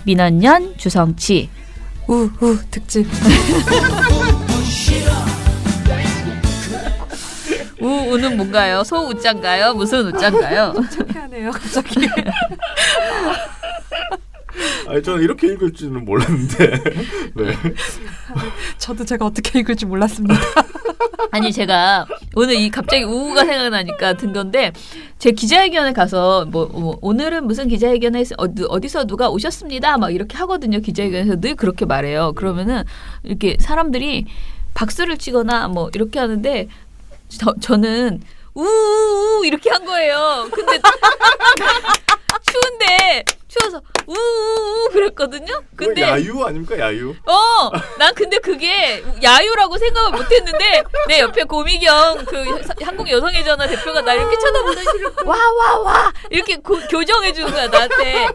민원연 주성치 우우 특집. 우는 뭔가요? 소우자인가요? 무슨 우자인가요? 창피하네요 갑자기. 아니 저는 이렇게 읽을 줄은 몰랐는데. 네. 저도 제가 어떻게 읽을지 몰랐습니다. 아니 제가 오늘 이 갑자기 우우가 생각나니까 든 건데 제 기자회견에 가서 오늘은 무슨 기자회견에 어디서 누가 오셨습니다 막 이렇게 하거든요. 기자회견에서 늘 그렇게 말해요. 그러면은 이렇게 사람들이 박수를 치거나 뭐 이렇게 하는데 저는 우우우 이렇게 한 거예요. 근데 추운데 추워서 우우우 그랬거든요. 근데 야유 아닙니까 야유? 난 근데 그게 야유라고 생각을 못했는데 내 옆에 고미경 그 한국 여성의전화 대표가 나 이렇게 쳐다보더니 와와와 이렇게 교정해 주는 거야 나한테.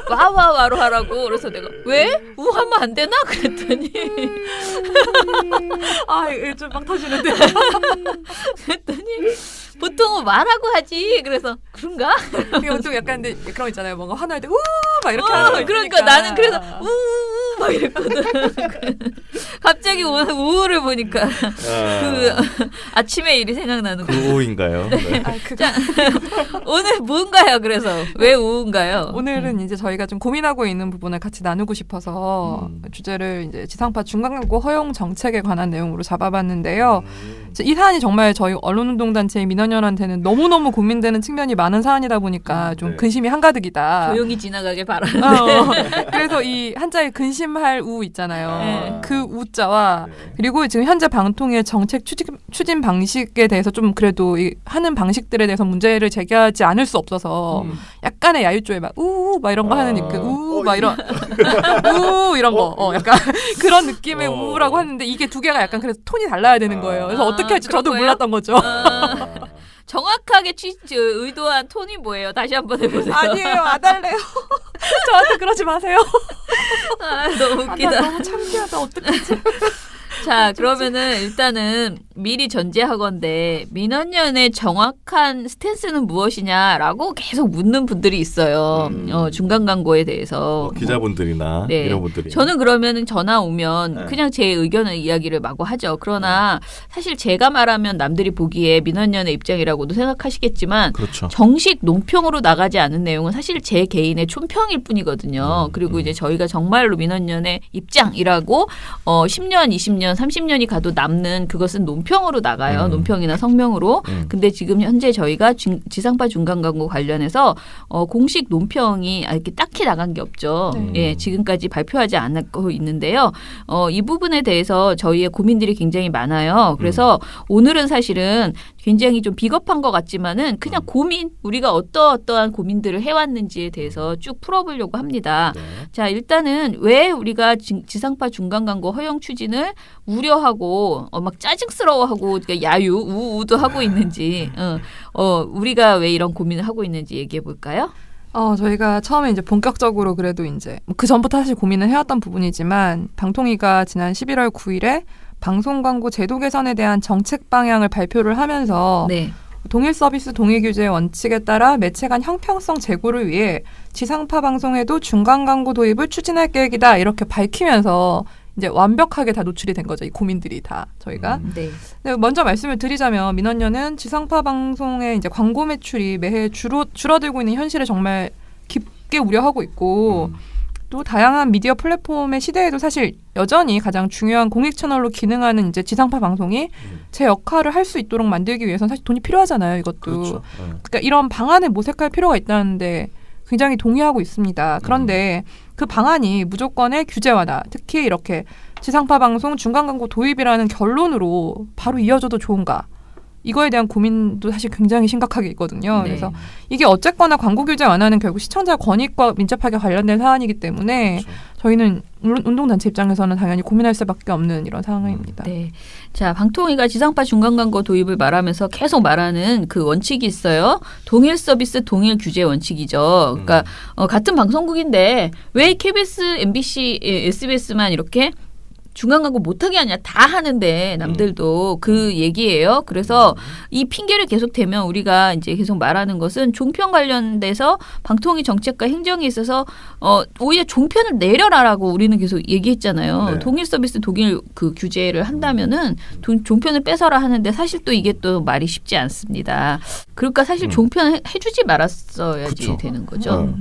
와와와로 하라고. 그래서 내가 왜? 우 하면 안 되나? 그랬더니 요즘 빵 터지는데. 그랬더니 보통은 말하고 하지. 그래서 그런가? 이게 보통 약간 근데 그런 거 있잖아요. 뭔가 화날 때 막 이렇게 하는 거 그러니까 나는 그래서 막 이랬거든. 갑자기 오늘 우울을 보니까 그 아침의 일이 생각나는 거예요. 그 우인가요? 네. 자, 오늘 뭔가요? 그래서 왜 우인가요? 오늘은 이제 저희가 좀 고민하고 있는 부분을 같이 나누고 싶어서 주제를 이제 지상파 중간광고 허용 정책에 관한 내용으로 잡아봤는데요. 이 사안이 정말 저희 언론운동단체의 민원연한테는 너무너무 고민되는 측면이 많은 사안이다 보니까 좀 근심이 한가득이다. 조용히 지나가길 바라는데. 그래서 이 한자에 근심할 우 있잖아요. 네. 그 우자와 그리고 지금 현재 방통위의 정책 추진 방식에 대해서 좀 그래도 이 하는 방식들에 대해서 문제를 제기하지 않을 수 없어서 약간의 야유조에 막 우우 막 이런 거 하는 그 우우 막 이런 우 이런 거 약간 그런 느낌의 우라고 하는데 이게 두 개가 약간 그래서 톤이 달라야 되는 거예요. 그래서 어떻게 할지 저도 거예요? 몰랐던 거죠. 정확하게 의도한 톤이 뭐예요? 다시 한번 해보세요. 아니에요. 안 할래요. 저한테 그러지 마세요. 너무 웃기다. 너무 창피하다. 어떡하지? 자, 그러면은 일단은 미리 전제하건대 민원연의 정확한 스탠스는 무엇이냐라고 계속 묻는 분들이 있어요. 중간 광고에 대해서. 기자분들이나 네. 이런 분들이. 저는 그러면은 전화 오면 그냥 제 의견을 이야기를 마구 하죠. 그러나 사실 제가 말하면 남들이 보기에 민원연의 입장이라고도 생각하시겠지만 그렇죠. 정식 논평으로 나가지 않은 내용은 사실 제 개인의 촌평일 뿐이거든요. 그리고 이제 저희가 정말로 민원연의 입장이라고 10년, 20년, 30년이 가도 남는 그것은 논평으로 나가요. 논평이나 성명으로. 근데 지금 현재 저희가 지상파 중간 광고 관련해서 공식 논평이 이렇게 딱히 나간 게 없죠. 예, 지금까지 발표하지 않고 있는데요. 이 부분에 대해서 저희의 고민들이 굉장히 많아요. 그래서 오늘은 사실은 굉장히 좀 비겁한 것 같지만은 그냥 고민, 우리가 어떠한 고민들을 해왔는지에 대해서 쭉 풀어보려고 합니다. 자, 일단은 왜 우리가 지상파 중간 광고 허용 추진을 우려하고 막 짜증스러워하고 그러니까 야유, 우우도 하고 있는지 우리가 왜 이런 고민을 하고 있는지 얘기해 볼까요? 저희가 처음에 이제 본격적으로 그래도 이제 그 전부터 사실 고민을 해왔던 부분이지만 방통위가 지난 11월 9일에 방송 광고 제도 개선에 대한 정책 방향을 발표를 하면서 동일 서비스 동일 규제의 원칙에 따라 매체 간 형평성 제고를 위해 지상파 방송에도 중간 광고 도입을 추진할 계획이다 이렇게 밝히면서 이제 완벽하게 다 노출이 된 거죠. 이 고민들이 다 저희가. 근데 먼저 말씀을 드리자면 민원연은 지상파 방송의 이제 광고 매출이 매해 줄어들고 있는 현실을 정말 깊게 우려하고 있고 또 다양한 미디어 플랫폼의 시대에도 사실 여전히 가장 중요한 공익 채널로 기능하는 이제 지상파 방송이 제 역할을 할 수 있도록 만들기 위해서는 사실 돈이 필요하잖아요. 이것도. 그렇죠. 그러니까 이런 방안을 모색할 필요가 있다는데 굉장히 동의하고 있습니다. 그런데 그 방안이 무조건의 규제화다. 특히 이렇게 지상파 방송 중간 광고 도입이라는 결론으로 바로 이어져도 좋은가? 이거에 대한 고민도 사실 굉장히 심각하게 있거든요. 그래서 이게 어쨌거나 광고 규제 완화는 결국 시청자 권익과 민첩하게 관련된 사안이기 때문에 저희는 운동단체 입장에서는 당연히 고민할 수밖에 없는 이런 상황입니다. 자, 방통위가 지상파 중간 광고 도입을 말하면서 계속 말하는 그 원칙이 있어요. 동일 서비스 동일 규제 원칙이죠. 그러니까 같은 방송국인데 왜 KBS, MBC, SBS만 이렇게 중간 광고 못하게 하냐 다 하는데 남들도 그 얘기예요. 그래서 이 핑계를 계속 대면 우리가 이제 계속 말하는 것은 종편 관련돼서 방통위 정책과 행정에 있어서 오히려 종편을 내려라라고 우리는 계속 얘기했잖아요. 네. 동일 서비스 동일 그 규제를 한다면은 종편을 뺏어라 하는데 사실 또 이게 또 말이 쉽지 않습니다. 그러니까 사실 종편 해주지 말았어야지 그쵸. 되는 거죠.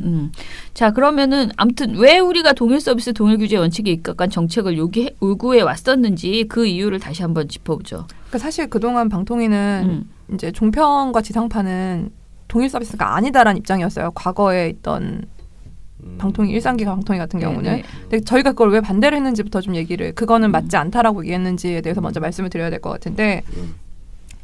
자 그러면은 아무튼 왜 우리가 동일 서비스 동일 규제 원칙에 입각한 정책을 요구해 왔었는지 그 이유를 다시 한번 짚어보죠. 그러니까 사실 그동안 방통위는 이제 종편과 지상파는 동일 서비스가 아니다라는 입장이었어요. 과거에 있던 방통위 일상기 방통위 같은 경우는. 네. 근데 저희가 그걸 왜 반대를 했는지부터 좀 얘기를 그거는 맞지 않다라고 얘기했는지에 대해서 먼저 말씀을 드려야 될 것 같은데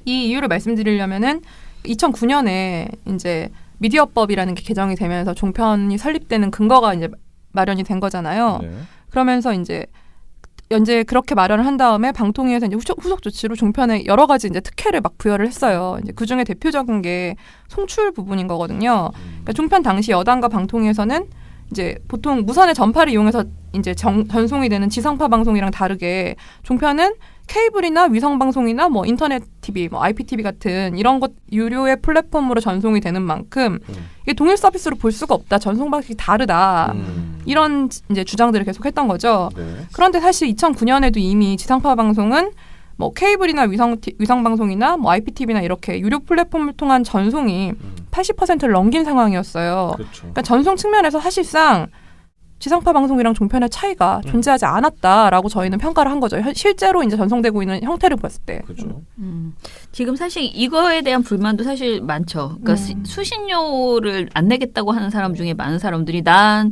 이 이유를 말씀드리려면은 2009년에 이제 미디어법이라는 게 개정이 되면서 종편이 설립되는 근거가 이제 마련이 된 거잖아요. 네. 그러면서 이제 그렇게 마련을 한 다음에 방통위에서 이제 후속 조치로 종편에 여러 가지 이제 특혜를 막 부여를 했어요. 이제 그 중에 대표적인 게 송출 부분인 거거든요. 그러니까 종편 당시 여당과 방통위에서는 이제 보통 무선의 전파를 이용해서 이제 전송이 되는 지상파 방송이랑 다르게 종편은 케이블이나 위성 방송이나 뭐 인터넷 TV, 뭐 IPTV 같은 이런 것 유료의 플랫폼으로 전송이 되는 만큼 이게 동일 서비스로 볼 수가 없다. 전송 방식이 다르다. 이런 이제 주장들을 계속했던 거죠. 네. 그런데 사실 2009년에도 이미 지상파 방송은 뭐 케이블이나 위성 방송이나 뭐 IPTV나 이렇게 유료 플랫폼을 통한 전송이 80%를 넘긴 상황이었어요. 그렇죠. 그러니까 전송 측면에서 사실상 지상파 방송이랑 종편의 차이가 존재하지 않았다라고 저희는 평가를 한 거죠. 실제로 이제 전송되고 있는 형태를 봤을 때. 그렇죠. 지금 사실 이거에 대한 불만도 사실 많죠. 그러니까 수신료를 안 내겠다고 하는 사람 중에 많은 사람들이 난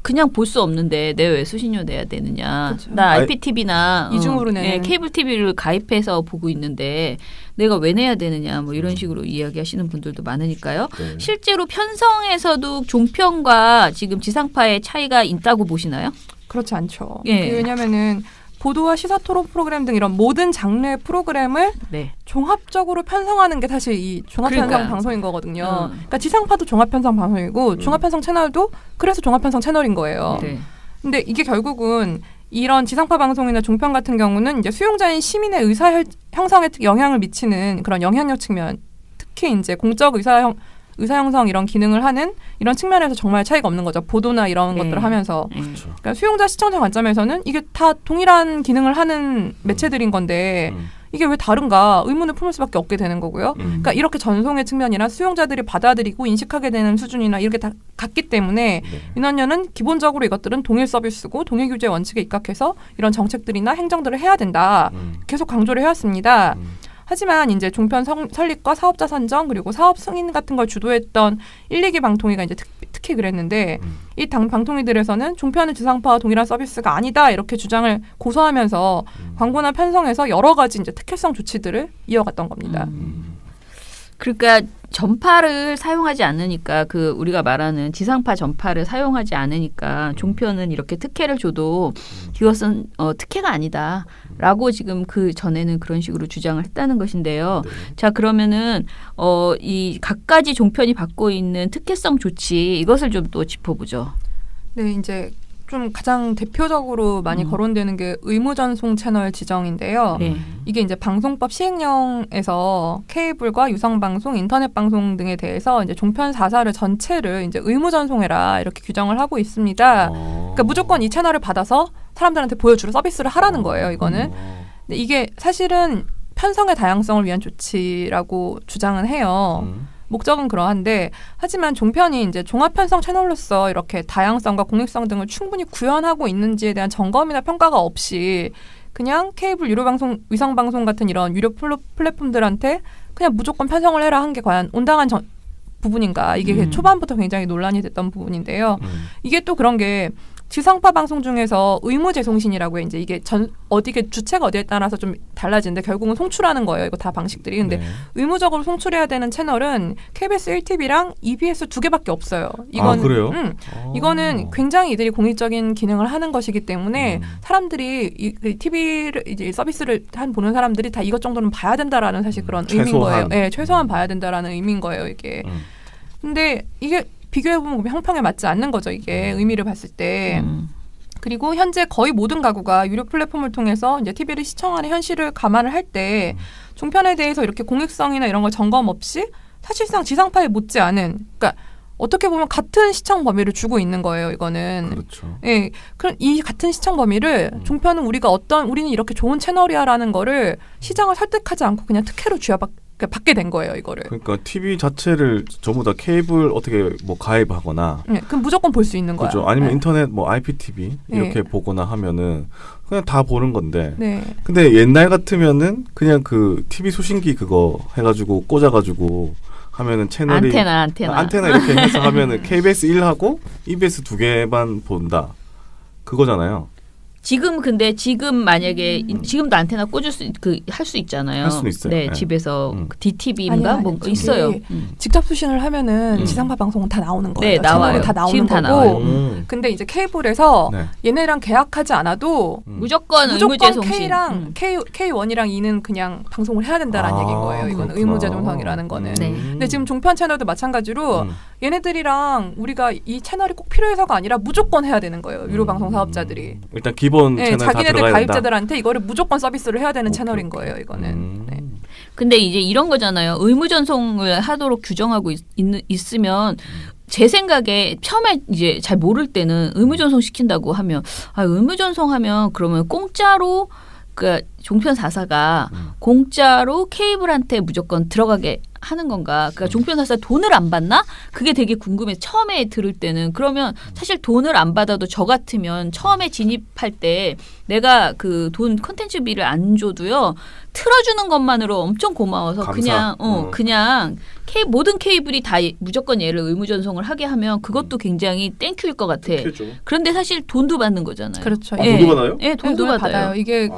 그냥 볼 수 없는데 내가 왜 수신료 내야 되느냐. 그쵸. 나 IPTV나 이중으로 내는. 케이블 TV를 가입해서 보고 있는데 내가 왜 내야 되느냐. 뭐 이런 식으로 이야기하시는 분들도 많으니까요. 네. 실제로 편성에서도 종편과 지금 지상파의 차이가 있다고 보시나요? 그렇지 않죠. 예. 왜냐면은 보도와 시사 토론 프로그램 등 이런 모든 장르의 프로그램을 네. 종합적으로 편성하는 게 사실 이 종합편성 그러니까요. 방송인 거거든요. 그러니까 지상파도 종합편성 방송이고 종합편성 채널도 그래서 종합편성 채널인 거예요. 네. 근데 이게 결국은 이런 지상파 방송이나 종편 같은 경우는 이제 수용자인 시민의 의사 형성에 영향을 미치는 그런 영향력 측면, 특히 이제 공적 의사 형성 이런 기능을 하는 이런 측면에서 정말 차이가 없는 거죠. 보도나 이런 것들을 하면서. 그렇죠. 그러니까 수용자 시청자 관점에서는 이게 다 동일한 기능을 하는 매체들인 건데 이게 왜 다른가 의문을 품을 수밖에 없게 되는 거고요. 그러니까 이렇게 전송의 측면이나 수용자들이 받아들이고 인식하게 되는 수준이나 이렇게 다 같기 때문에 민원연은 기본적으로 이것들은 동일 서비스고 동일 규제 원칙에 입각해서 이런 정책들이나 행정들을 해야 된다. 계속 강조를 해왔습니다. 하지만 이제 종편 설립과 사업자 선정 그리고 사업 승인 같은 걸 주도했던 1, 2기 방통위가 이제 특히 그랬는데 이 방통위들에서는 종편은 지상파와 동일한 서비스가 아니다 이렇게 주장을 고수하면서 광고나 편성에서 여러 가지 이제 특혜성 조치들을 이어갔던 겁니다. 그러니까 전파를 사용하지 않으니까 우리가 말하는 지상파 전파를 사용하지 않으니까 종편은 이렇게 특혜를 줘도 이것은 특혜가 아니다라고 지금 그 전에는 그런 식으로 주장을 했다는 것인데요. 네. 자 그러면은 이 각가지 종편이 받고 있는 특혜성 조치 이것을 좀 또 짚어보죠. 네, 이제 좀 가장 대표적으로 많이 거론되는 게 의무전송 채널 지정인데요. 네. 이게 이제 방송법 시행령에서 케이블과 유성방송, 인터넷방송 등에 대해서 이제 종편 4사를 전체를 이제 의무전송해라 이렇게 규정을 하고 있습니다. 그러니까 무조건 이 채널을 받아서 사람들한테 보여주러 서비스를 하라는 거예요. 이거는. 근데 이게 사실은 편성의 다양성을 위한 조치라고 주장은 해요. 목적은 그러한데 하지만 종편이 이제 종합편성 채널로서 이렇게 다양성과 공익성 등을 충분히 구현하고 있는지에 대한 점검이나 평가가 없이 그냥 케이블 유료방송, 위성방송 같은 이런 유료 플랫폼들한테 그냥 무조건 편성을 해라 한 게 과연 온당한 부분인가. 이게 초반부터 굉장히 논란이 됐던 부분인데요. 이게 또 그런 게 지상파 방송 중에서 의무 재송신이라고 해. 이제 이게 어디게 주체가 어디에 따라서 좀 달라지는데 결국은 송출하는 거예요. 이거 다 방식들이. 근데 의무적으로 송출해야 되는 채널은 KBS 1TV랑 EBS 2개밖에 없어요. 이건 그래요? 이거는 굉장히 이들이 공익적인 기능을 하는 것이기 때문에 사람들이 이 TV를 이제 서비스를 보는 사람들이 다 이것 정도는 봐야 된다라는 사실 그런 의미인 거예요. 네, 최소한 봐야 된다라는 의미인 거예요, 이게. 근데 이게 비교해보면 형평에 맞지 않는 거죠, 이게 의미를 봤을 때. 그리고 현재 거의 모든 가구가 유료 플랫폼을 통해서 이제 TV를 시청하는 현실을 감안을 할 때 종편에 대해서 이렇게 공익성이나 이런 걸 점검 없이 사실상 지상파에 못지않은, 그러니까 어떻게 보면 같은 시청 범위를 주고 있는 거예요. 이거는. 그렇죠. 예, 그런 이 같은 시청 범위를 종편은 우리는 이렇게 좋은 채널이야라는 거를 시장을 설득하지 않고 그냥 특혜로 받게 된 거예요. 이거를. 그러니까 TV 자체를 전부 다 케이블 어떻게 뭐 가입하거나, 네, 그럼 무조건 볼 수 있는 거야. 그렇죠. 아니면 네. 인터넷 뭐 IPTV 이렇게 네. 보거나 하면은 그냥 다 보는 건데. 네. 근데 옛날 같으면은 그냥 그 TV 소신기 그거 해가지고 꽂아가지고 하면은 채널이 안테나 이렇게 해서 하면은 KBS 1하고 EBS 2개만 본다. 그거잖아요. 지금 만약에 지금도 안테나 꽂을 할 수 있잖아요. 할 수는 있어요. 네, 네. 집에서 DTV인가 아니야, 뭐 저기 있어요. 직접 수신을 하면은 지상파 방송은 다 나오는 거예요. 네, 나와요. 다 나오는 지금 거고. 다 나와요. 근데 이제 케이블에서 네. 얘네랑 계약하지 않아도 무조건 의무재송신. K랑 K1이랑 2는 그냥 방송을 해야 된다라는 얘기인 거예요. 이거는 그렇구나. 의무재송성이라는 거는. 네. 근데 지금 종편 채널도 마찬가지로 얘네들이랑 우리가 이 채널이 꼭 필요해서가 아니라 무조건 해야 되는 거예요. 유료 방송 사업자들이. 일단 기본 네, 채널 다 자기네들 들어가야 가입자들한테 이거를 무조건 서비스를 해야 되는 오케이, 채널인 오케이. 거예요. 이거는. 네. 근데 이제 이런 거잖아요. 의무전송을 하도록 규정하고 있으면 제 생각에 처음에 이제 잘 모를 때는 의무전송 시킨다고 하면 의무전송하면 그러면 공짜로 그러니까 종편 4사가 공짜로 케이블한테 무조건 들어가게 하는 건가? 그러니까 종편 4사 돈을 안 받나? 그게 되게 궁금해. 처음에 들을 때는. 그러면 사실 돈을 안 받아도 저 같으면 처음에 진입할 때 내가 그 돈 콘텐츠비를 안 줘도요. 틀어주는 것만으로 엄청 고마워서 감사. 그냥 모든 케이블이 다 무조건 얘를 의무전송을 하게 하면 그것도 굉장히 땡큐일 것 같아. 그런데 사실 돈도 받는 거잖아요. 그렇죠. 아, 돈도 받아요? 예, 돈도 돈을 받아요. 이게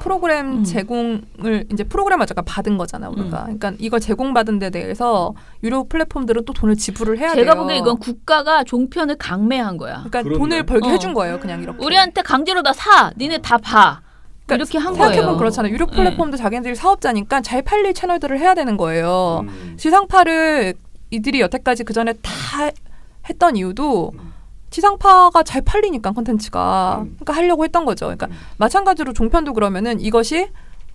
프로그램 제공을 이제 프로그램을 받은 거잖아 우리가. 그러니까 이걸 제공받은 데 대해서 유료 플랫폼들은 또 돈을 지불을 해야 돼요. 제가 보기에 이건 국가가 종편을 강매한 거야. 그러니까 그렇네. 돈을 벌게 해준 거예요. 그냥 이렇게. 우리한테 강제로 다 사. 니네 다 봐. 그러니까 이렇게 한 생각해보면 거예요. 그렇잖아요. 유료 플랫폼도 자기네들이 사업자니까 잘 팔릴 채널들을 해야 되는 거예요. 지상파를 이들이 여태까지 그 전에 다 했던 이유도 지상파가 잘 팔리니까 콘텐츠가. 그러니까 하려고 했던 거죠. 그러니까 마찬가지로 종편도 그러면은 이것이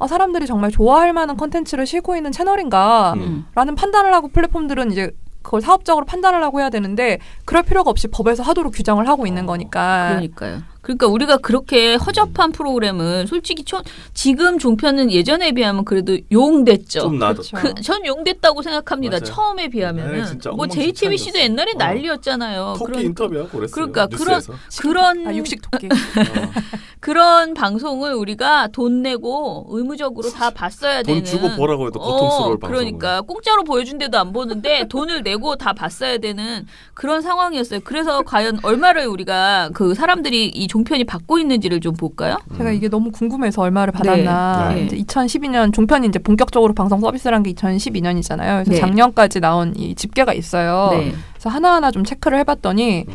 사람들이 정말 좋아할 만한 콘텐츠를 싣고 있는 채널인가라는 판단을 하고 플랫폼들은 이제 그걸 사업적으로 판단을 하고 해야 되는데 그럴 필요가 없이 법에서 하도록 규정을 하고 있는 거니까. 그러니까요. 그러니까 우리가 그렇게 허접한 프로그램을 솔직히 지금 종편은 예전에 비하면 그래도 용됐죠. 좀 그렇죠. 전 용됐다고 생각합니다. 맞아요. 처음에 비하면은 진짜 뭐 엉망진창이었어. JTBC도 옛날에 난리였잖아요. 토끼 인터뷰하고 그랬어요. 그러니까 뉴스에서. 그런 육식 토끼. 그런 방송을 우리가 돈 내고 의무적으로 다 봤어야 돈 되는. 주고 보라고 해도 고통스러울 방송을. 그러니까 공짜로 보여준데도 안 보는데 돈을 내고 다 봤어야 되는 그런 상황이었어요. 그래서 과연 얼마를 우리가 그 사람들이 이 종편이 받고 있는지를 좀 볼까요? 제가 이게 너무 궁금해서 얼마를 받았나. 네. 이제 2012년 종편이 이제 본격적으로 방송 서비스란 게 2012년이잖아요. 그래서 네. 작년까지 나온 이 집계가 있어요. 네. 그래서 하나하나 좀 체크를 해봤더니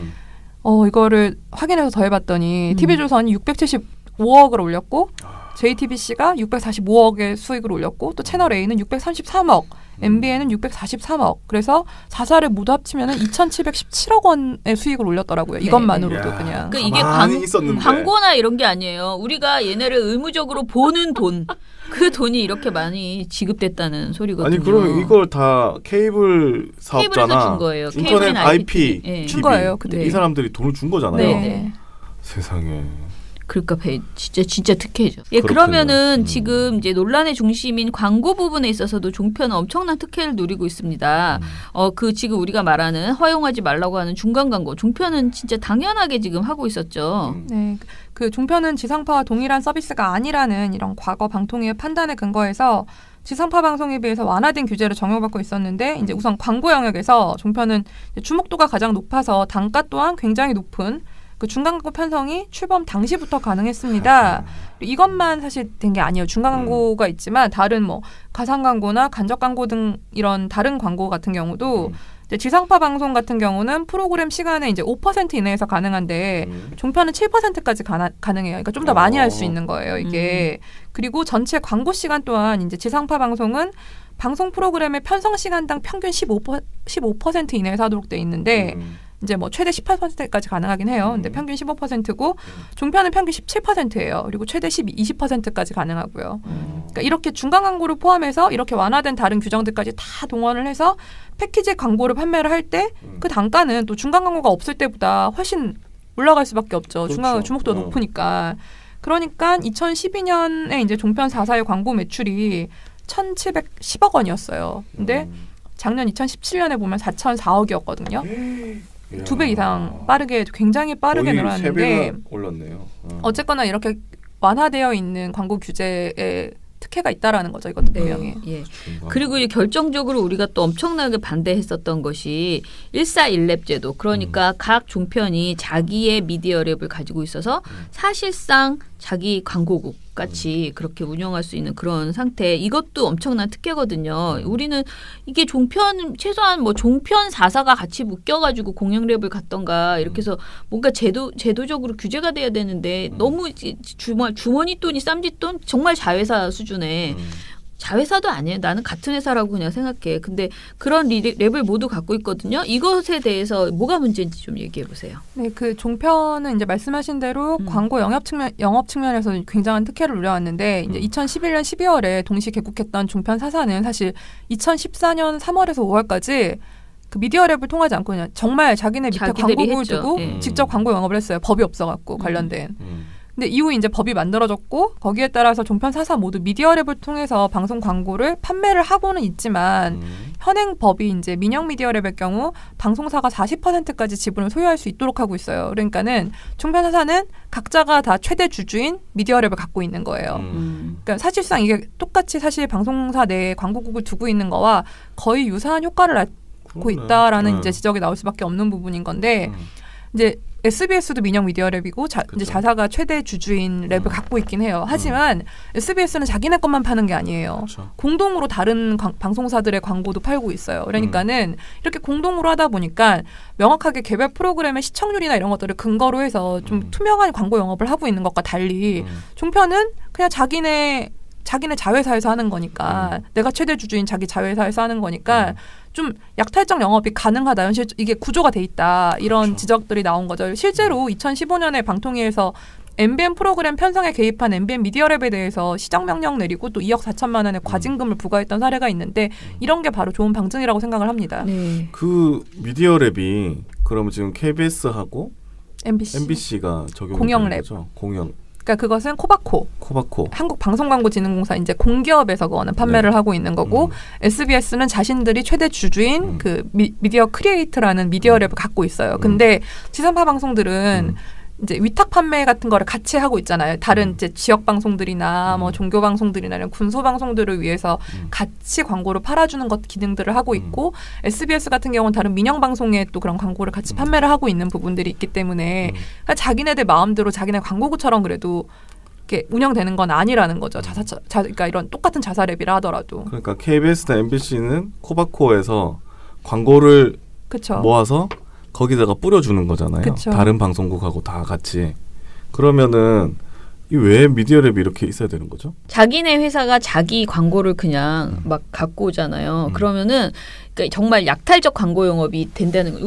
이거를 확인해서 더 해봤더니 TV조선이 675억을 올렸고 JTBC가 645억의 수익을 올렸고 또 채널A는 633억, MBN은 643억. 그래서 4사를 모두 합치면 2,717억 원의 수익을 올렸더라고요. 이것만으로도 야, 그냥. 그러니까 이게 가만히 있었는데. 광고나 이런 게 아니에요. 우리가 얘네를 의무적으로 보는 돈. 그 돈이 이렇게 많이 지급됐다는 소리거든요. 아니 그러면 이걸 다 케이블 케이블에서 사업자나 준 거예요. 인터넷 케이블이나 IP 네. 준 거예요, 그때. 이 사람들이 돈을 준 거잖아요. 네. 세상에. 그러니까 진짜 특혜죠. 예, 그렇군요. 그러면은 지금 이제 논란의 중심인 광고 부분에 있어서도 종편은 엄청난 특혜를 누리고 있습니다. 그 지금 우리가 말하는 허용하지 말라고 하는 중간 광고, 종편은 진짜 당연하게 지금 하고 있었죠. 네, 그 종편은 지상파와 동일한 서비스가 아니라는 이런 과거 방통위의 판단에 근거해서 지상파 방송에 비해서 완화된 규제를 적용받고 있었는데 이제 우선 광고 영역에서 종편은 주목도가 가장 높아서 단가 또한 굉장히 높은 그 중간 광고 편성이 출범 당시부터 가능했습니다. 이것만 사실 된 게 아니에요. 중간 광고가 있지만 다른 뭐 가상 광고나 간접 광고 등 이런 다른 광고 같은 경우도 이제 지상파 방송 같은 경우는 프로그램 시간에 이제 5% 이내에서 가능한데 종편은 7%까지 가능해요. 그러니까 좀 더 많이 할 수 있는 거예요, 이게. 그리고 전체 광고 시간 또한 이제 지상파 방송은 방송 프로그램의 편성 시간당 평균 15% 이내에서 하도록 돼 있는데 이제 뭐 최대 18%까지 가능하긴 해요. 근데 평균 15%고 종편은 평균 17%예요. 그리고 최대 20%까지 가능하고요. 그러니까 이렇게 중간 광고를 포함해서 이렇게 완화된 다른 규정들까지 다 동원을 해서 패키지 광고를 판매를 할 때 그 단가는 또 중간 광고가 없을 때보다 훨씬 올라갈 수밖에 없죠. 그렇죠. 주목도가 높으니까. 그러니까 2012년에 이제 종편 4사의 광고 매출이 1,710억 원이었어요. 근데 작년 2017년에 보면 4,004억이었거든요. 2배 이상 굉장히 빠르게 늘어났는데 3배가 올랐네요. 어쨌거나 이렇게 완화되어 있는 광고 규제에 특혜가 있다라는 거죠. 이것도 분명히. 예. 그리고 이제 결정적으로 우리가 또 엄청나게 반대했었던 것이 1/4 제도. 그러니까 각 종편이 자기의 미디어 랩을 가지고 있어서 사실상 자기 광고국 같이 그렇게 운영할 수 있는 그런 상태. 이것도 엄청난 특혜거든요. 우리는 이게 종편 최소한 뭐 종편 4사가 같이 묶여가지고 공영 랩을 갖던가 이렇게 해서 뭔가 제도적으로 규제가 돼야 되는데 너무 주머니 돈이 쌈짓돈 정말 자회사 수준의 자회사도 아니에요. 나는 같은 회사라고 그냥 생각해. 근데 그런 랩을 모두 갖고 있거든요. 이것에 대해서 뭐가 문제인지 좀 얘기해 보세요. 네, 그 종편은 이제 말씀하신 대로 광고 영업 측면에서 굉장한 특혜를 누려왔는데 이제 2011년 12월에 동시 개국했던 종편 4사는 사실 2014년 3월에서 5월까지 그 미디어 랩을 통하지 않고 그냥 정말 자기네 밑에 광고국을 두고 직접 광고 영업을 했어요. 법이 없어갖고 관련된. 근데 이후 이제 법이 만들어졌고 거기에 따라서 종편 4사 모두 미디어 랩을 통해서 방송 광고를 판매를 하고는 있지만 현행 법이 이제 민영 미디어 랩의 경우 방송사가 40%까지 지분을 소유할 수 있도록 하고 있어요. 그러니까는 종편 4사는 각자가 다 최대 주주인 미디어 랩을 갖고 있는 거예요. 그러니까 사실상 이게 똑같이 사실 방송사 내에 광고국을 두고 있는 거와 거의 유사한 효과를 낳고 있다라는 이제 지적이 나올 수밖에 없는 부분인 건데 이제 SBS도 민영 미디어 랩이고 이제 자사가 최대 주주인 랩을 갖고 있긴 해요. 하지만 SBS는 자기네 것만 파는 게 아니에요. 그렇죠. 공동으로 다른 방송사들의 광고도 팔고 있어요. 그러니까는 이렇게 공동으로 하다 보니까 명확하게 개별 프로그램의 시청률이나 이런 것들을 근거로 해서 좀 투명한 광고 영업을 하고 있는 것과 달리 종편은 그냥 자기네 자회사에서 하는 거니까 내가 최대 주주인 자기 자회사에서 하는 거니까 좀 약탈적 영업이 가능하다. 이게 구조가 돼 있다. 이런 그렇죠. 지적들이 나온 거죠. 실제로 2015년에 방통위에서 MBN 프로그램 편성에 개입한 MBN 미디어랩에 대해서 시정명령 내리고 또 2억 4천만 원의 과징금을 부과했던 사례가 있는데 이런 게 바로 좋은 방증이라고 생각을 합니다. 네. 그 미디어랩이 그러면 지금 KBS하고 MBC. MBC가 적용이 공영 되는 랩. 거죠? 공영. 그러니까 그것은 코바코. 한국방송광고진흥공사 이제 공기업에서 그거는 판매를 하고 있는 거고 SBS는 자신들이 최대 주주인 그 미디어 크리에이트라는 미디어랩을 갖고 있어요. 근데 지상파 방송들은 이제 위탁 판매 같은 거를 같이 하고 있잖아요. 다른 이제 지역 방송들이나 뭐 종교 방송들이나 이런 군소 방송들을 위해서 같이 광고를 팔아주는 것 기능들을 하고 있고 SBS 같은 경우는 다른 민영 방송에 또 그런 광고를 같이 판매를 하고 있는 부분들이 있기 때문에 그러니까 자기네들 마음대로 자기네 광고국처럼 그래도 이렇게 운영되는 건 아니라는 거죠. 그러니까 이런 똑같은 자사 랩이라 하더라도. 그러니까 KBS나 MBC는 코바코에서 광고를 그쵸. 모아서 거기다가 뿌려주는 거잖아요. 그쵸. 다른 방송국하고 다 같이. 그러면은 왜 미디어랩이 이렇게 있어야 되는 거죠? 자기네 회사가 자기 광고를 그냥 막 갖고 오잖아요. 그러면은 그러니까 정말 약탈적 광고 영업이 된다는 거예요.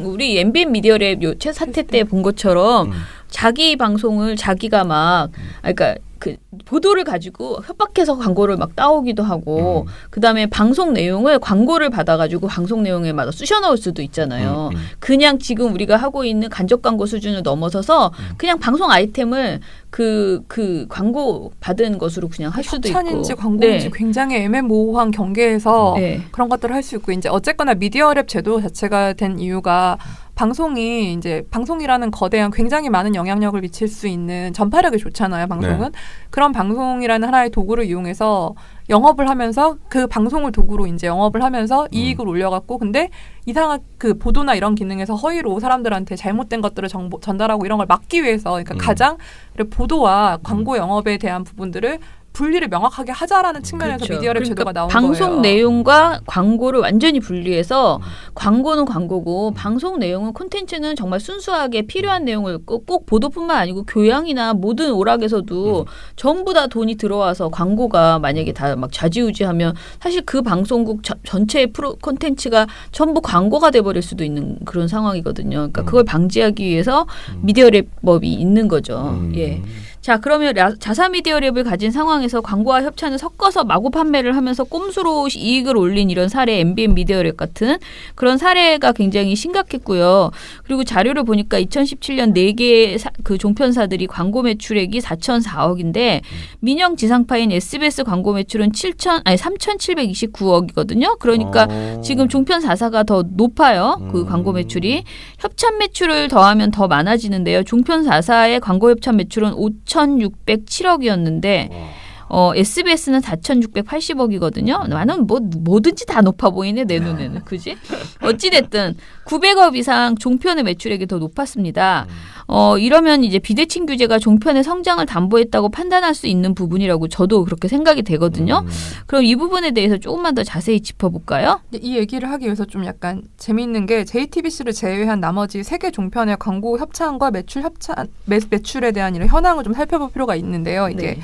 우리 MBN 미디어랩 요 사태 때 본 것처럼 자기 방송을 자기가 막 그러니까 그 보도를 가지고 협박해서 광고를 막 따오기도 하고 그다음에 방송 내용을 광고를 받아가지고 방송 내용에 맞아 쑤셔 넣을 수도 있잖아요. 그냥 지금 우리가 하고 있는 간접 광고 수준을 넘어서서 그냥 방송 아이템을 그 광고 받은 것으로 그냥 할 수도 있고. 협찬인지 광고인지 굉장히 애매모호한 경계에서 그런 것들을 할 수 있고 이제 어쨌거나 미디어랩 제도 자체가 된 이유가 방송이 이제 방송이라는 거대한 굉장히 많은 영향력을 미칠 수 있는 전파력이 좋잖아요. 방송은. 그런 방송이라는 하나의 도구를 이용해서 영업을 하면서 그 방송을 도구로 이제 영업을 하면서 이익을 올려갖고 근데 이상한 그 보도나 이런 기능에서 허위로 사람들한테 잘못된 것들을 전달하고 이런 걸 막기 위해서 그러니까 가장 보도와 광고 영업에 대한 부분들을 분리를 명확하게 하자라는 측면에서 그렇죠. 미디어랩 그러니까 제도가 나온 방송 거예요. 내용과 광고를 완전히 분리해서 광고는 광고고 방송 내용은 콘텐츠는 정말 순수하게 필요한 내용을 꼭 보도뿐만 아니고 교양이나 모든 오락에서도 전부 다 돈이 들어와서 광고가 만약에 다 막 좌지우지하면 사실 그 방송국 전체의 프로 콘텐츠가 전부 광고가 돼버릴 수도 있는 그런 상황이거든요. 그러니까 그걸 방지하기 위해서 미디어랩법이 있는 거죠. 예. 자, 그러면 자사 미디어랩을 가진 상황에서 광고와 협찬을 섞어서 마구 판매를 하면서 꼼수로 이익을 올린 이런 사례, MBN 미디어랩 같은 그런 사례가 굉장히 심각했고요. 그리고 자료를 보니까 2017년 4개의 그 종편사들이 광고 매출액이 4,004억인데 민영 지상파인 SBS 광고 매출은 3,729억이거든요. 그러니까 지금 종편 4사가 더 높아요. 그 광고 매출이. 협찬 매출을 더하면 더 많아지는데요. 종편 4사의 광고 협찬 매출은 5,607억이었는데 SBS는 4,680억이거든요. 나는 뭐든지 다 높아 보이네 내 눈에는. 그지? 어찌됐든 900억 이상 종편의 매출액이 더 높았습니다. 이러면 이제 비대칭 규제가 종편의 성장을 담보했다고 판단할 수 있는 부분이라고 저도 그렇게 생각이 되거든요. 그럼 이 부분에 대해서 조금만 더 자세히 짚어볼까요? 이 얘기를 하기 위해서 좀 약간 재미있는 게 JTBC를 제외한 나머지 3개 종편의 광고 협찬과 매출에 대한 이런 현황을 좀 살펴볼 필요가 있는데요. 이게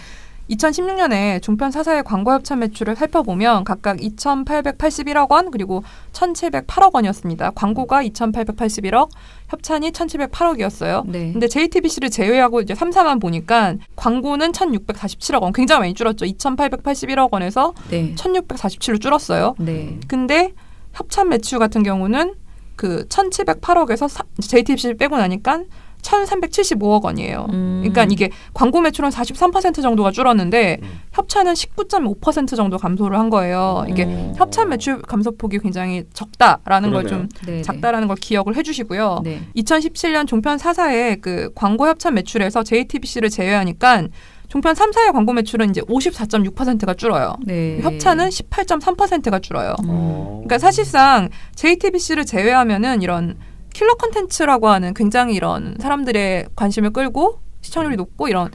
2016년에 종편 4사의 광고 협찬 매출을 살펴보면 각각 2,881억 원 그리고 1,708억 원이었습니다. 광고가 2,881억, 협찬이 1,708억이었어요. 네. 근데 JTBC를 제외하고 이제 3사만 보니까 광고는 1,647억 원, 굉장히 많이 줄었죠. 2,881억 원에서 1,647로 줄었어요. 네. 근데 협찬 매출 같은 경우는 그 1,708억에서 JTBC를 빼고 나니까 1,375억 원이에요. 그러니까 이게 광고 매출은 43% 정도가 줄었는데 협찬은 19.5% 정도 감소를 한 거예요. 이게 협찬 매출 감소폭이 굉장히 적다라는 걸 좀 작다라는 걸 기억을 해주시고요. 2017년 종편 4사의 그 광고 협찬 매출에서 JTBC를 제외하니까 종편 3사의 광고 매출은 이제 54.6%가 줄어요. 협찬은 18.3%가 줄어요. 그러니까 사실상 JTBC를 제외하면은 이런 킬러 콘텐츠라고 하는 굉장히 이런 사람들의 관심을 끌고 시청률이 높고 이런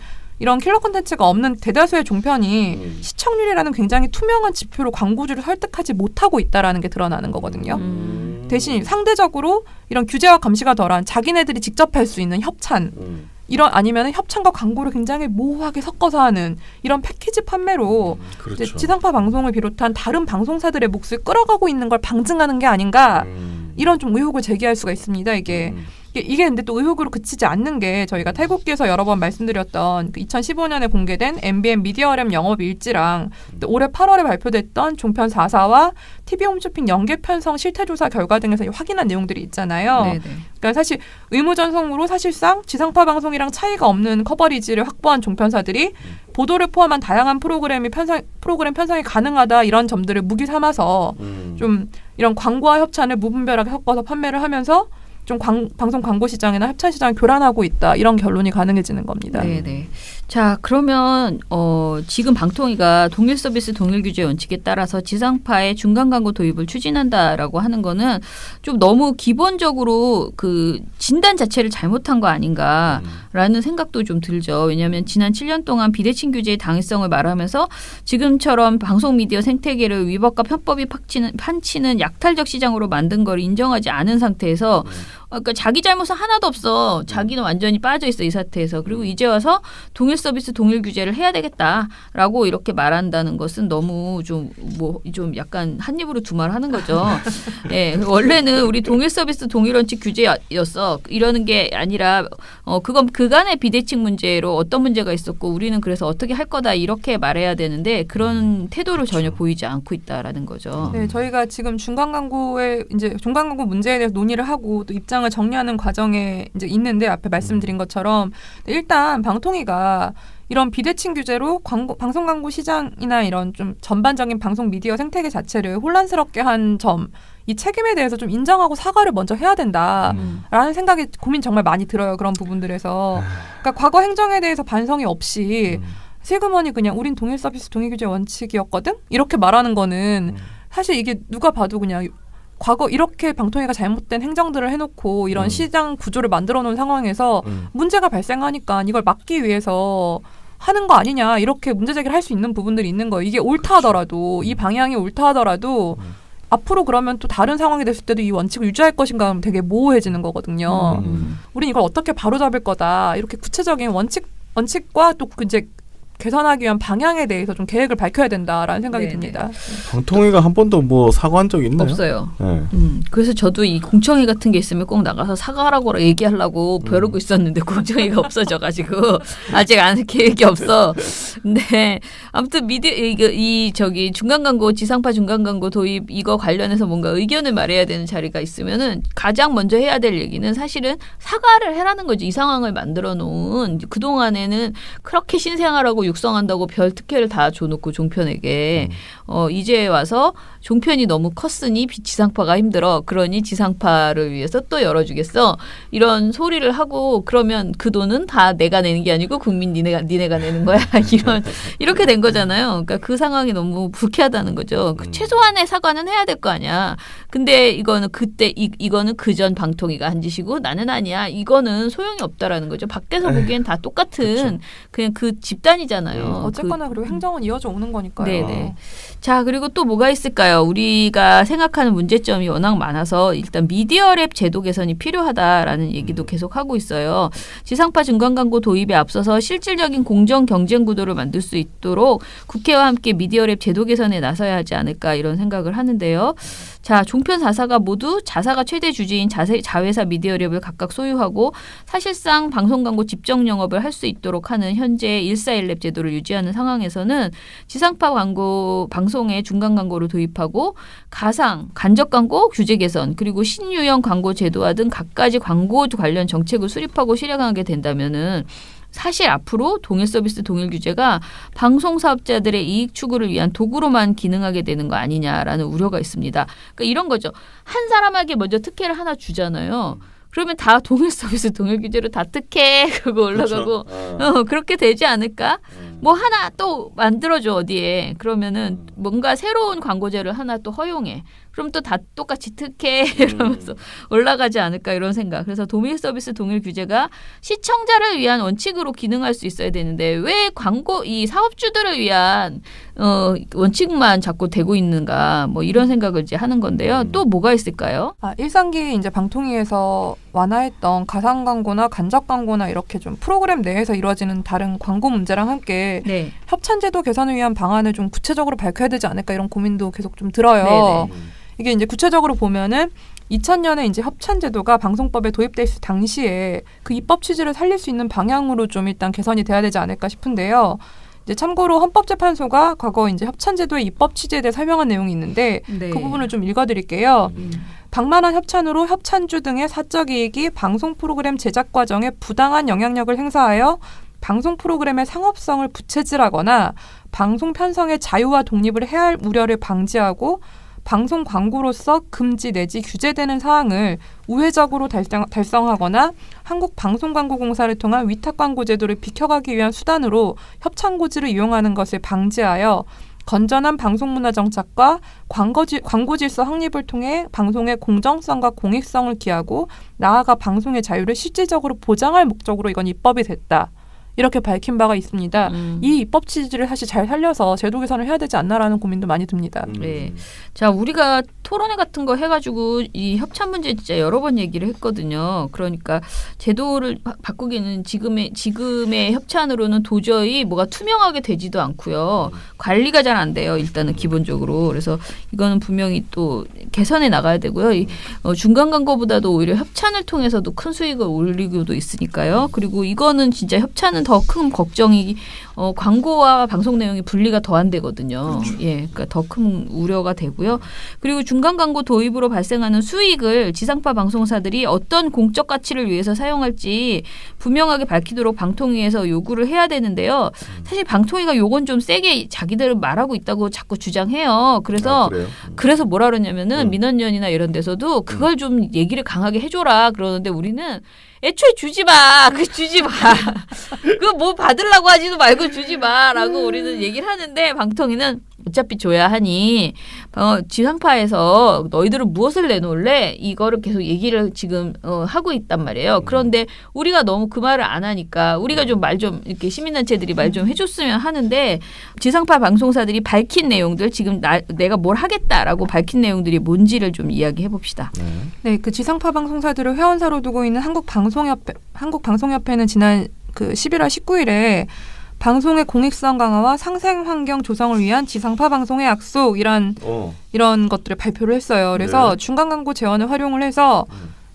킬러 콘텐츠가 없는 대다수의 종편이 시청률이라는 굉장히 투명한 지표로 광고주를 설득하지 못하고 있다라는 게 드러나는 거거든요. 대신 상대적으로 이런 규제와 감시가 덜한 자기네들이 직접 할 수 있는 협찬 아니면 협찬과 광고를 굉장히 모호하게 섞어서 하는 이런 패키지 판매로 그렇죠. 이제 지상파 방송을 비롯한 다른 방송사들의 몫을 끌어가고 있는 걸 방증하는 게 아닌가 이런 좀 의혹을 제기할 수가 있습니다. 이게 근데 또 의혹으로 그치지 않는 게 저희가 탈곡기에서 여러 번 말씀드렸던 그 2015년에 공개된 MBN 미디어랩 영업 일지랑 올해 8월에 발표됐던 종편 4사와 TV 홈쇼핑 연계 편성 실태조사 결과 등에서 확인한 내용들이 있잖아요. 네네. 그러니까 사실 의무전송으로 사실상 지상파 방송이랑 차이가 없는 커버리지를 확보한 종편사들이 보도를 포함한 다양한 프로그램 편성이 가능하다 이런 점들을 무기 삼아서 좀 이런 광고와 협찬을 무분별하게 섞어서 판매를 하면서 좀 방송 광고 시장이나 협찬 시장을 교란하고 있다 이런 결론이 가능해지는 겁니다. 네네. 자, 그러면 지금 방통위가 동일 서비스 동일 규제 원칙에 따라서 지상파의 중간 광고 도입을 추진한다라고 하는 거는 좀 너무 기본적으로 그 진단 자체를 잘못한 거 아닌가라는 생각도 좀 들죠. 왜냐하면 지난 7년 동안 비대칭 규제의 당위성을 말하면서 지금처럼 방송 미디어 생태계를 위법과 편법이 판치는 약탈적 시장으로 만든 걸 인정하지 않은 상태에서 그러니까 자기 잘못은 하나도 없어. 자기는 완전히 빠져 있어 이 사태에서. 그리고 이제 와서 동일 서비스 동일 규제를 해야 되겠다라고 이렇게 말한다는 것은 너무 좀 약간 한 입으로 두 말 하는 거죠. 예, 원래는 우리 동일 서비스 동일 원칙 규제였어. 이러는 게 아니라 그건 그간의 비대칭 문제로 어떤 문제가 있었고 우리는 그래서 어떻게 할 거다 이렇게 말해야 되는데 그런 태도를 전혀 보이지 않고 있다라는 거죠. 네, 저희가 지금 중간 광고의 이제 중간 광고 문제에 대해서 논의를 하고 또 입장을 정리하는 과정에 이제 있는데 앞에 말씀드린 것처럼 일단 방통위가 이런 비대칭 규제로 방송 광고 시장이나 이런 좀 전반적인 방송 미디어 생태계 자체를 혼란스럽게 한 점, 이 책임에 대해서 좀 인정하고 사과를 먼저 해야 된다라는 생각이 고민 정말 많이 들어요. 그런 부분들에서. 그러니까 과거 행정에 대해서 반성이 없이 슬그머니 그냥 우린 동일 서비스 동일 규제 원칙이었거든? 이렇게 말하는 거는 사실 이게 누가 봐도 그냥 과거 이렇게 방통위가 잘못된 행정들을 해놓고 이런 시장 구조를 만들어 놓은 상황에서 문제가 발생하니까 이걸 막기 위해서 하는 거 아니냐 이렇게 문제제기를 할 수 있는 부분들이 있는 거예요. 이게 옳다 하더라도 이 방향이 옳다 하더라도 앞으로 그러면 또 다른 상황이 됐을 때도 이 원칙을 유지할 것인가 하면 되게 모호해지는 거거든요. 우린 이걸 어떻게 바로잡을 거다. 이렇게 구체적인 원칙과 또 이제 개선하기 위한 방향에 대해서 좀 계획을 밝혀야 된다라는 생각이 듭니다. 방통위가 한 번도 뭐 사과한 적 있나요? 없어요. 네. 그래서 저도 이 공청회 같은 게 있으면 꼭 나가서 사과하라고 얘기하려고 벼르고 있었는데 공청회가 없어져가지고 아직 안 할 계획이 없어. 근데 아무튼 저기 중간 광고 지상파 중간 광고 도입 이거 관련해서 뭔가 의견을 말해야 되는 자리가 있으면은 가장 먼저 해야 될 얘기는 사실은 사과를 해라는 거죠. 이 상황을 만들어 놓은 그 동안에는 그렇게 신생아라고 육성한다고 별 특혜를 다 줘놓고 종편에게 이제 와서 종편이 너무 컸으니 지상파가 힘들어. 그러니 지상파를 위해서 또 열어주겠어. 이런 소리를 하고 그러면 그 돈은 다 내가 내는 게 아니고 국민 니네가 내는 거야. 이렇게 된 거잖아요. 그러니까 그 상황이 너무 불쾌하다는 거죠. 최소한의 사과는 해야 될 거 아니야. 근데 이거는 그때 이거는 그전 방통위가 한 짓이고 나는 아니야. 이거는 소용이 없다라는 거죠. 밖에서 보기엔 다 똑같은 그냥 그 집단이잖아요. 어쨌거나 그리고 행정은 이어져 오는 거니까요. 네네. 자, 그리고 또 뭐가 있을까요? 우리가 생각하는 문제점이 워낙 많아서 일단 미디어랩 제도 개선이 필요하다라는 얘기도 계속 하고 있어요. 지상파 중간 광고 도입에 앞서서 실질적인 공정 경쟁 구도를 만들 수 있도록 국회와 함께 미디어랩 제도 개선에 나서야 하지 않을까 이런 생각을 하는데요. 자, 종편 4사가 모두 자사가 최대 주주인 자회사 미디어랩을 각각 소유하고 사실상 방송 광고 집정 영업을 할 수 있도록 하는 현재 1사1랩 제도를 유지하는 상황에서는 지상파 광고 방송에 중간 광고를 도입하고 가상, 간접 광고 규제 개선 그리고 신유형 광고 제도화 등 갖가지 광고 관련 정책을 수립하고 실행하게 된다면은 사실 앞으로 동일 서비스 동일 규제가 방송 사업자들의 이익 추구를 위한 도구로만 기능하게 되는 거 아니냐라는 우려가 있습니다. 그러니까 이런 거죠. 한 사람에게 먼저 특혜를 하나 주잖아요. 그러면 다 동일 서비스 동일 규제로 다 특혜 그거 올라가고 그렇죠. 그렇게 되지 않을까? 뭐 하나 또 만들어줘 어디에. 그러면은 뭔가 새로운 광고제를 하나 또 허용해. 그럼 또 다 똑같이 특혜 이러면서 올라가지 않을까 이런 생각. 그래서 동일 서비스 동일 규제가 시청자를 위한 원칙으로 기능할 수 있어야 되는데 왜 광고 이 사업주들을 위한 원칙만 자꾸 되고 있는가 뭐 이런 생각을 이제 하는 건데요. 또 뭐가 있을까요? 1상기 이제 방통위에서 완화했던 가상 광고나 간접 광고나 이렇게 좀 프로그램 내에서 이루어지는 다른 광고 문제랑 함께 네. 협찬제도 개선을 위한 방안을 좀 구체적으로 밝혀야 되지 않을까 이런 고민도 계속 좀 들어요. 네네. 이게 이제 구체적으로 보면은 2000년에 이제 협찬제도가 방송법에 도입됐을 당시에 그 입법 취지를 살릴 수 있는 방향으로 좀 일단 개선이 돼야 되지 않을까 싶은데요. 이제 참고로 헌법재판소가 과거 이제 협찬제도의 입법 취지에 대해 설명한 내용이 있는데 네. 그 부분을 좀 읽어드릴게요. 방만한 협찬으로 협찬주 등의 사적 이익이 방송 프로그램 제작 과정에 부당한 영향력을 행사하여 방송 프로그램의 상업성을 부채질하거나 방송 편성의 자유와 독립을 해할 우려를 방지하고 방송 광고로서 금지 내지 규제되는 사항을 우회적으로 달성하거나 한국방송광고공사를 통한 위탁광고 제도를 비켜가기 위한 수단으로 협찬고지를 이용하는 것을 방지하여 건전한 방송문화 정착과 광고 질서 확립을 통해 방송의 공정성과 공익성을 기하고 나아가 방송의 자유를 실질적으로 보장할 목적으로 이건 입법이 됐다. 이렇게 밝힌 바가 있습니다. 이 입법 취지를 사실 잘 살려서 제도 개선을 해야 되지 않나라는 고민도 많이 듭니다. 네. 자, 우리가 토론회 같은 거 해가지고 이 협찬 문제 진짜 여러 번 얘기를 했거든요. 그러니까 제도를 바꾸기는 지금의 협찬으로는 도저히 뭐가 투명하게 되지도 않고요. 관리가 잘 안 돼요. 일단은 기본적으로. 그래서 이거는 분명히 또 개선해 나가야 되고요. 중간 광고보다도 오히려 협찬을 통해서도 큰 수익을 올리고도 있으니까요. 그리고 이거는 진짜 협찬은 더 큰 걱정이 광고와 방송 내용이 분리가 더 안 되거든요. 그렇죠. 예, 그러니까 더 큰 우려가 되고요. 그리고 중간 광고 도입으로 발생하는 수익을 지상파 방송사들이 어떤 공적 가치를 위해서 사용할지 분명하게 밝히도록 방통위에서 요구를 해야 되는데요. 사실 방통위가 요건 좀 세게 자기들은 말하고 있다고 자꾸 주장해요. 그래서 뭐라 그러냐면은 민원연이나 이런 데서도 그걸 좀 얘기를 강하게 해줘라 그러는데 우리는 애초에 주지 마. 주지 마. 그거 뭐 받으려고 하지도 말고 주지 마라고 우리는 얘기를 하는데 방통위는 어차피 줘야 하니 지상파에서 너희들은 무엇을 내놓을래? 이거를 계속 얘기를 지금 하고 있단 말이에요. 그런데 우리가 너무 그 말을 안 하니까 우리가 좀 말 좀 이렇게 시민단체들이 말 좀 해줬으면 하는데 지상파 방송사들이 밝힌 내용들 지금 내가 뭘 하겠다라고 밝힌 내용들이 뭔지를 좀 이야기해 봅시다. 네, 그 지상파 방송사들을 회원사로 두고 있는 한국방송협회는 지난 그 11월 19일에 방송의 공익성 강화와 상생 환경 조성을 위한 지상파 방송의 약속 이런 것들을 발표를 했어요. 그래서 네. 중간 광고 재원을 활용을 해서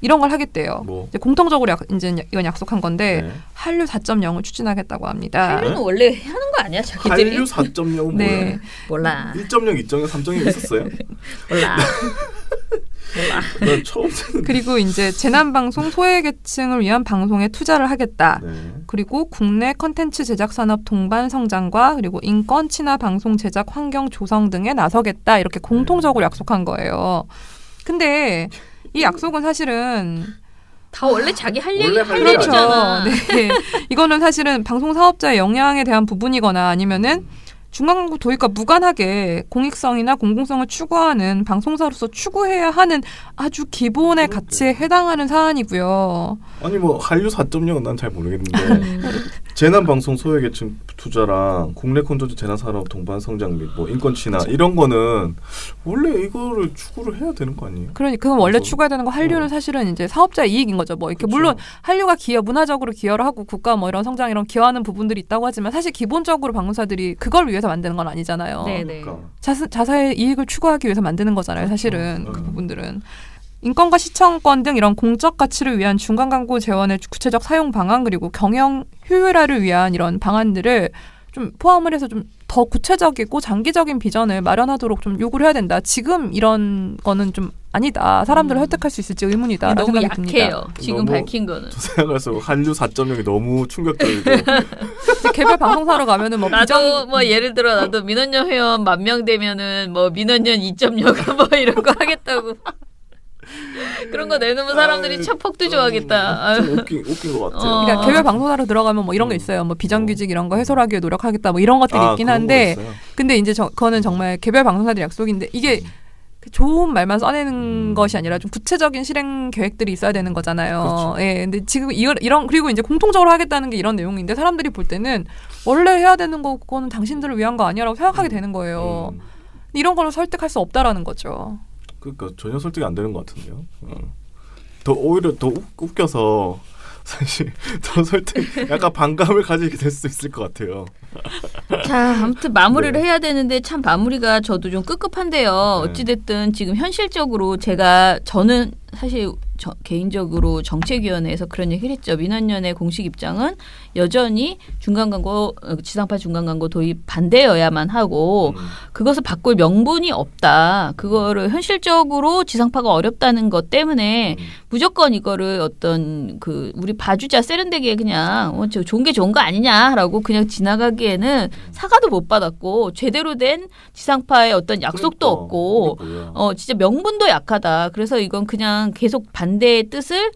이런 걸 하겠대요. 이제 공통적으로 이제 이건 약속한 건데 네. 한류 4.0을 추진하겠다고 합니다. 한류는 원래 하는 거 아니야, 자기들이? 한류 4.0은 네. 몰라. 1.0, 2.0, 3.0 있었어요? 몰라. 난 처음 듣는. 그리고 이제 재난방송 소외계층을 위한 방송에 투자를 하겠다. 네. 그리고 국내 컨텐츠 제작 산업 동반 성장과 그리고 인권 친화 방송 제작 환경 조성 등에 나서겠다. 이렇게 공통적으로 약속한 거예요. 근데 이 약속은 사실은 다 원래 자기 할 얘기 원래 할 할 얘기 얘기잖아. 네. 이거는 사실은 방송 사업자의 역량에 대한 부분이거나 아니면은 중간 광고 도입과 무관하게 공익성이나 공공성을 추구하는 방송사로서 추구해야 하는 아주 기본의 가치에 해당하는 사안이고요. 아니 뭐 한류 4.0은 난 잘 모르겠는데 재난방송 소외계층 투자랑 국내 콘텐츠 재난산업 동반 성장 및 뭐 인권 친화 이런 거는 원래 이거를 추구를 해야 되는 거 아니에요? 그러니까 그건 원래 추구해야 되는 거. 한류는 사실은 이제 사업자의 이익인 거죠. 뭐 이렇게 그쵸. 물론 한류가 문화적으로 기여를 하고 국가 뭐 이런 성장 이런 기여하는 부분들이 있다고 하지만 사실 기본적으로 방송사들이 그걸 위해서 만드는 건 아니잖아요. 네네. 그러니까. 자사의 이익을 추구하기 위해서 만드는 거잖아요. 사실은 그렇죠. 그 부분들은. 인권과 시청권 등 이런 공적 가치를 위한 중간 광고 재원의 구체적 사용 방안 그리고 경영 효율화를 위한 이런 방안들을 좀 포함을 해서 좀 더 구체적이고 장기적인 비전을 마련하도록 좀 요구를 해야 된다. 지금 이런 거는 좀 아니다. 사람들을 설득할 수 있을지 의문이다. 너무 생각이 약해요. 듭니다. 지금 너무 밝힌 거는. 저 생각할수록 한류 4.0이 너무 충격적이고 개별 방송사로 가면은 뭐 나도 뭐 예를 들어 나도 민원연 회원 10,000명 되면은 뭐 민원연 2.0 뭐 이런 거 하겠다고. 그런 거 내놓으면 사람들이 참 폭도 좋아하겠다. 좀 웃긴 것 같아요. 그러니까 개별 방송사로 들어가면 뭐 이런 거 있어요. 뭐 비정규직 이런 거 해소하기 위해 노력하겠다. 뭐 이런 것들이 있긴 그런 한데 거 있어요? 근데 이제 그거는 정말 개별 방송사들 약속인데 이게 좋은 말만 써내는 것이 아니라 좀 구체적인 실행 계획들이 있어야 되는 거잖아요. 그렇죠. 예. 근데 지금 이런 그리고 이제 공통적으로 하겠다는 게 이런 내용인데 사람들이 볼 때는 원래 해야 되는 거 그거는 당신들을 위한 거 아니야라고 생각하게 되는 거예요. 이런 걸로 설득할 수 없다라는 거죠. 그러니까 전혀 설득이 안 되는 것 같은데요. 더 오히려 더 웃겨서 사실 더 설득 약간 반감을 가지게 될 수도 있을 것 같아요. 자, 아무튼 마무리를 네. 해야 되는데 참 마무리가 저도 좀 급급한데요. 네. 어찌됐든 지금 현실적으로 저는 사실 개인적으로 정책위원회에서 그런 얘기를 했죠. 민원연의 공식 입장은 여전히 지상파 중간 광고 도입 반대여야만 하고 그것을 바꿀 명분이 없다. 그거를 현실적으로 지상파가 어렵다는 것 때문에 무조건 이거를 어떤 우리 봐주자 세련되게 그냥 저 좋은 게 좋은 거 아니냐라고 그냥 지나가기에는 사과도 못 받았고 제대로 된 지상파의 어떤 약속도 없고 진짜 명분도 약하다. 그래서 이건 그냥 계속 반대의 뜻을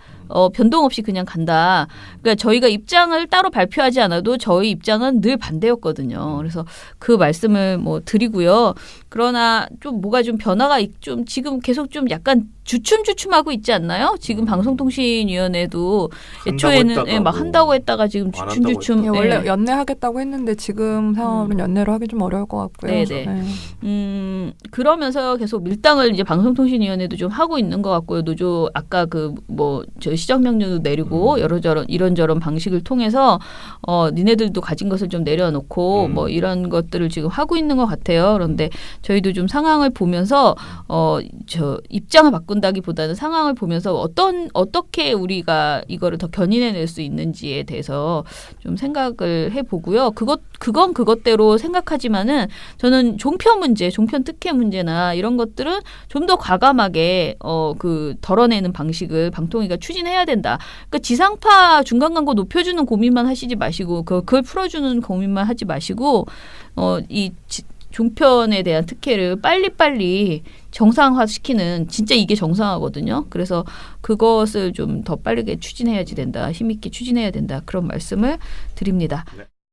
변동 없이 그냥 간다. 그러니까 저희가 입장을 따로 발표하지 않아도 저희 입장은 늘 반대였거든요. 그래서 그 말씀을 뭐 드리고요. 그러나 좀 뭐가 좀 변화가 좀 지금 계속 좀 약간 주춤주춤하고 있지 않나요? 지금 방송통신위원회도 예초에는 막 한다고 했다가 지금 주춤주춤. 원래 연내하겠다고 했는데 지금 상황으로는 연내로 하기 좀 어려울 것 같고요. 네네. 그러면서 계속 밀당을 이제 방송통신위원회도 좀 하고 있는 것 같고요. 노조 아까 저 시정명령도 내리고 이런저런 방식을 통해서 니네들도 가진 것을 좀 내려놓고 뭐 이런 것들을 지금 하고 있는 것 같아요. 그런데 저희도 좀 상황을 보면서 입장을 바꾼다기보다는 상황을 보면서 어떻게 우리가 이거를 더 견인해낼 수 있는지에 대해서 좀 생각을 해보고요. 그건 그것대로 생각하지만은 저는 종편 문제, 종편 특혜 문제나 이런 것들은 좀 더 과감하게 덜어내는 방식을 방통위가 추진해야 된다. 그러니까 지상파 중간 광고 높여주는 고민만 하시지 마시고 그걸 풀어주는 고민만 하지 마시고 종편에 대한 특혜를 빨리빨리 정상화시키는 진짜 이게 정상화거든요. 그래서 그것을 좀 더 빠르게 추진해야지 된다. 힘있게 추진해야 된다. 그런 말씀을 드립니다. 네.